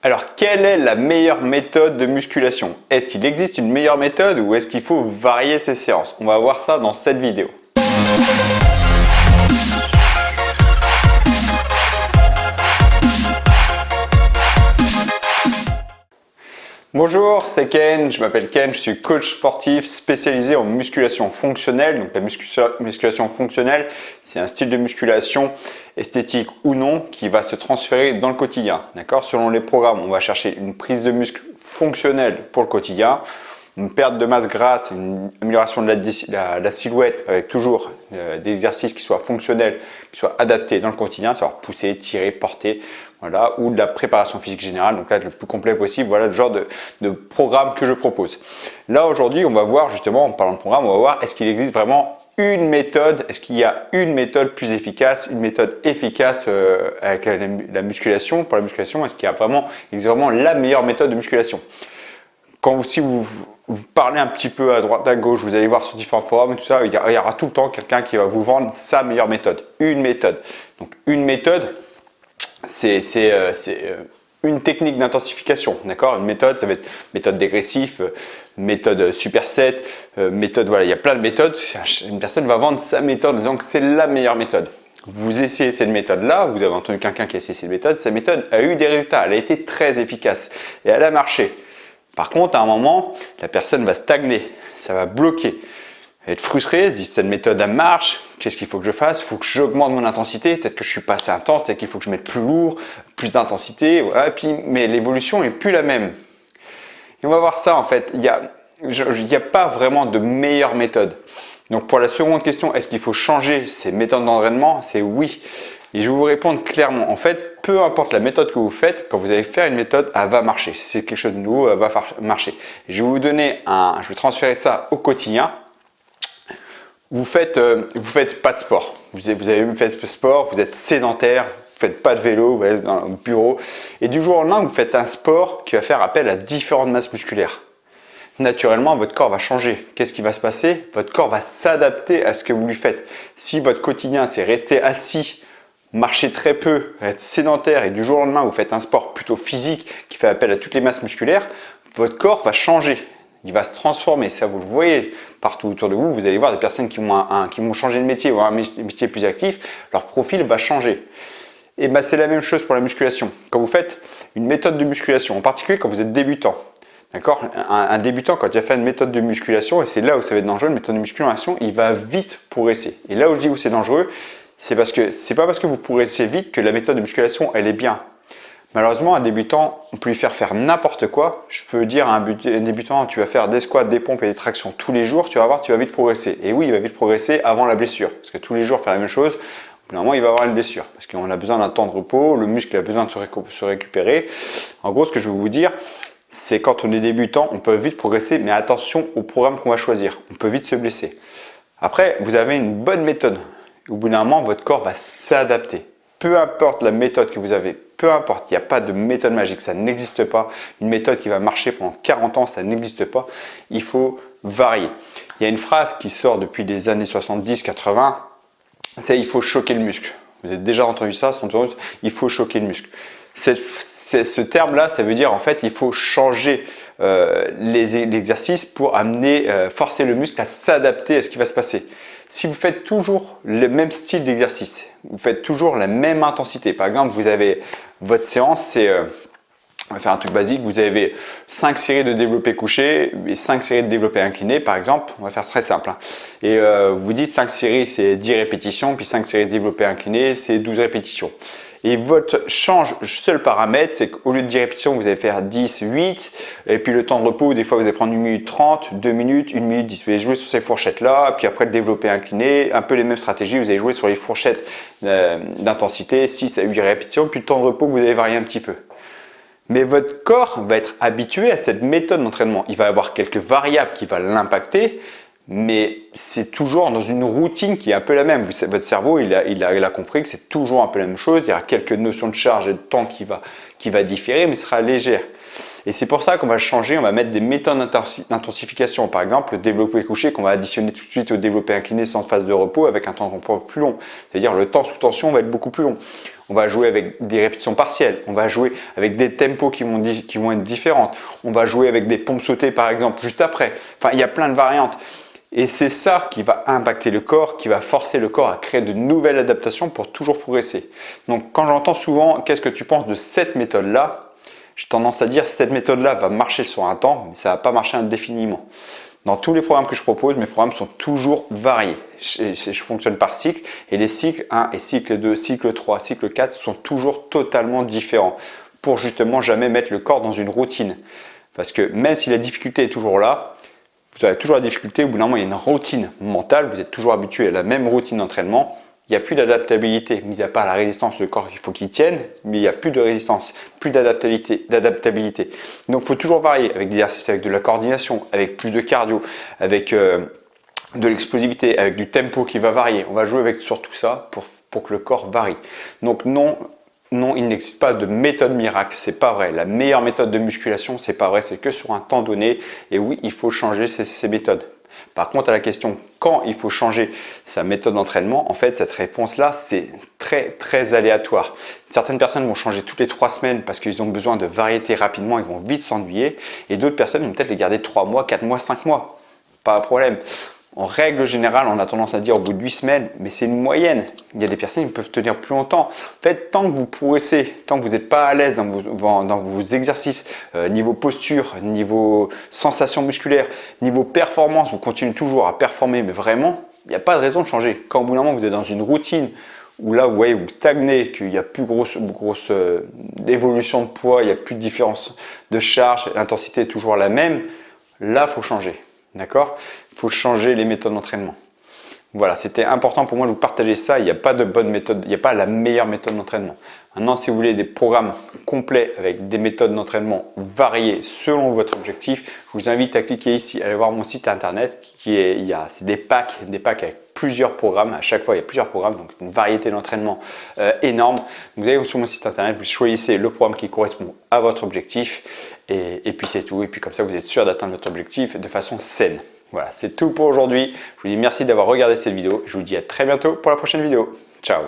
Alors, quelle est la meilleure méthode de musculation? Est-ce qu'il existe une meilleure méthode ou est-ce qu'il faut varier ses séances? On va voir ça dans cette vidéo. Bonjour, c'est Ken, je m'appelle Ken, je suis coach sportif spécialisé en musculation fonctionnelle. Donc la musculation fonctionnelle, c'est un style de musculation esthétique ou non qui va se transférer dans le quotidien. D'accord? Selon les programmes, on va chercher une prise de muscle fonctionnelle pour le quotidien, une perte de masse grasse, une amélioration de la silhouette avec toujours des exercices qui soient fonctionnels, qui soient adaptés dans le quotidien, savoir pousser, tirer, porter, voilà, ou de la préparation physique générale, donc là le plus complet possible, voilà le genre de programme que je propose. Là aujourd'hui, on va voir justement, en parlant de programme, on va voir est-ce qu'il existe vraiment une méthode, est-ce qu'il y a une méthode plus efficace, une méthode efficace avec la musculation, pour la musculation, est-ce qu'il y a vraiment, existe vraiment la meilleure méthode de musculation? Si vous parlez un petit peu à droite à gauche, vous allez voir sur différents forums et tout ça, il y aura tout le temps quelqu'un qui va vous vendre sa meilleure méthode, une méthode. Donc une méthode, c'est une technique d'intensification, d'accord? Une méthode, ça va être méthode dégressif, méthode superset, méthode, voilà, il y a plein de méthodes. Une personne va vendre sa méthode en disant que c'est la meilleure méthode. Vous essayez cette méthode-là, vous avez entendu quelqu'un qui a essayé cette méthode a eu des résultats, elle a été très efficace et elle a marché. Par contre, à un moment, la personne va stagner, ça va bloquer. Elle va être frustrée, elle se dit cette méthode elle marche, qu'est-ce qu'il faut que je fasse? Il faut que j'augmente mon intensité, peut-être que je suis pas assez intense, peut-être qu'il faut que je mette plus lourd, plus d'intensité, voilà. Mais l'évolution n'est plus la même. Et on va voir ça en fait, il n'y a pas vraiment de meilleure méthode. Donc pour la seconde question, est-ce qu'il faut changer ses méthodes d'entraînement? C'est oui. Et je vais vous répondre clairement. En fait, peu importe la méthode que vous faites, quand vous allez faire une méthode, elle va marcher. Si c'est quelque chose de nouveau, elle va marcher. Et je vais vous donner je vais transférer ça au quotidien. Vous faites pas de sport. Vous avez même fait de sport, vous êtes sédentaire, vous faites pas de vélo, vous êtes dans le bureau. Et du jour au lendemain, vous faites un sport qui va faire appel à différentes masses musculaires. Naturellement, votre corps va changer. Qu'est-ce qui va se passer? Votre corps va s'adapter à ce que vous lui faites. Si votre quotidien, c'est rester assis, marcher très peu, être sédentaire et du jour au lendemain, vous faites un sport plutôt physique qui fait appel à toutes les masses musculaires, votre corps va changer. Il va se transformer. Ça, vous le voyez partout autour de vous. Vous allez voir des personnes qui vont changer de métier, ou un métier plus actif, leur profil va changer. Et ben, c'est la même chose pour la musculation. Quand vous faites une méthode de musculation, en particulier quand vous êtes débutant, d'accord? Un débutant, quand il a fait une méthode de musculation, et c'est là où ça va être dangereux, une méthode de musculation, il va vite progresser. Et là où je dis où c'est dangereux, c'est pas parce que vous progressez vite que la méthode de musculation, elle est bien. Malheureusement, un débutant, on peut lui faire n'importe quoi. Je peux dire à un débutant, tu vas faire des squats, des pompes et des tractions tous les jours, tu vas voir, tu vas vite progresser. Et oui, il va vite progresser avant la blessure. Parce que tous les jours faire la même chose, au bout d'un moment, il va avoir une blessure. Parce qu'on a besoin d'un temps de repos, le muscle a besoin de se récupérer. En gros, ce que je veux vous dire, c'est quand on est débutant, on peut vite progresser, mais attention au programme qu'on va choisir. On peut vite se blesser. Après, vous avez une bonne méthode. Au bout d'un moment, votre corps va s'adapter. Peu importe la méthode que vous avez, peu importe, il n'y a pas de méthode magique, ça n'existe pas. Une méthode qui va marcher pendant 40 ans, ça n'existe pas. Il faut varier. Il y a une phrase qui sort depuis les années 70-80, c'est « il faut choquer le muscle ». Vous avez déjà entendu ça, il faut choquer le muscle. Ce terme-là, ça veut dire en fait il faut changer l'exercice pour forcer le muscle à s'adapter à ce qui va se passer. Si vous faites toujours le même style d'exercice, vous faites toujours la même intensité. Par exemple, vous avez votre séance, on va faire un truc basique, vous avez 5 séries de développé couché et 5 séries de développé incliné par exemple. On va faire très simple. Et vous dites 5 séries c'est 10 répétitions, puis 5 séries de développé incliné c'est 12 répétitions. Et votre seul paramètre, c'est qu'au lieu de 10 répétitions, vous allez faire 10, 8. Et puis le temps de repos, des fois, vous allez prendre 1 minute 30, 2 minutes, 1 minute 10. Vous allez jouer sur ces fourchettes-là. Puis après, le développé incliné, un peu les mêmes stratégies. Vous allez jouer sur les fourchettes d'intensité, 6 à 8 répétitions. Puis le temps de repos, vous allez varier un petit peu. Mais votre corps va être habitué à cette méthode d'entraînement. Il va avoir quelques variables qui vont l'impacter. Mais c'est toujours dans une routine qui est un peu la même. Votre cerveau, il a compris que c'est toujours un peu la même chose. Il y aura quelques notions de charge et de temps qui va différer, mais ce sera légère. Et c'est pour ça qu'on va changer, on va mettre des méthodes d'intensification. Par exemple, le développé couché qu'on va additionner tout de suite au développé incliné sans phase de repos avec un temps de repos plus long. C'est-à-dire le temps sous tension va être beaucoup plus long. On va jouer avec des répétitions partielles, on va jouer avec des tempos qui vont être différentes. On va jouer avec des pompes sautées par exemple juste après. Enfin, il y a plein de variantes. Et c'est ça qui va impacter le corps, qui va forcer le corps à créer de nouvelles adaptations pour toujours progresser. Donc quand j'entends souvent « qu'est-ce que tu penses de cette méthode-là ?» j'ai tendance à dire « cette méthode-là va marcher sur un temps, mais ça ne va pas marcher indéfiniment ». Dans tous les programmes que je propose, mes programmes sont toujours variés. Je fonctionne par cycle et les cycles 1 et cycle 2, cycle 3, cycle 4 sont toujours totalement différents pour justement jamais mettre le corps dans une routine. Parce que même si la difficulté est toujours là, vous avez toujours la difficulté, au bout d'un moment il y a une routine mentale, vous êtes toujours habitué à la même routine d'entraînement. Il n'y a plus d'adaptabilité, mis à part la résistance, le corps il faut qu'il tienne, mais il n'y a plus de résistance, plus d'adaptabilité. Donc il faut toujours varier avec des exercices, avec de la coordination, avec plus de cardio, avec de l'explosivité, avec du tempo qui va varier. On va jouer avec sur tout ça pour que le corps varie. Donc non, il n'existe pas de méthode miracle, c'est pas vrai. La meilleure méthode de musculation, c'est pas vrai, c'est que sur un temps donné. Et oui, il faut changer ces méthodes. Par contre, à la question quand il faut changer sa méthode d'entraînement, en fait, cette réponse-là, c'est très aléatoire. Certaines personnes vont changer toutes les 3 semaines parce qu'ils ont besoin de variété rapidement, ils vont vite s'ennuyer. Et d'autres personnes vont peut-être les garder 3 mois, 4 mois, 5 mois. Pas de problème. En règle générale, on a tendance à dire au bout de 8 semaines, mais c'est une moyenne. Il y a des personnes qui peuvent tenir plus longtemps. En fait, tant que vous progressez, tant que vous n'êtes pas à l'aise dans vos exercices, niveau posture, niveau sensation musculaire, niveau performance, vous continuez toujours à performer, mais vraiment, il n'y a pas de raison de changer. Quand au bout d'un moment, vous êtes dans une routine où là, vous voyez, vous stagnez, qu'il n'y a plus grosse évolution de poids, il n'y a plus de différence de charge, l'intensité est toujours la même, là, il faut changer. D'accord? Il faut changer les méthodes d'entraînement. Voilà, c'était important pour moi de vous partager ça. Il n'y a pas de bonne méthode, il n'y a pas la meilleure méthode d'entraînement. Maintenant, si vous voulez des programmes complets avec des méthodes d'entraînement variées selon votre objectif, je vous invite à cliquer ici, aller voir mon site internet c'est des packs avec plusieurs programmes. À chaque fois, il y a plusieurs programmes, donc une variété d'entraînement énorme. Vous allez sur mon site internet, vous choisissez le programme qui correspond à votre objectif et puis c'est tout. Et puis comme ça, vous êtes sûr d'atteindre votre objectif de façon saine. Voilà, c'est tout pour aujourd'hui. Je vous dis merci d'avoir regardé cette vidéo. Je vous dis à très bientôt pour la prochaine vidéo. Ciao!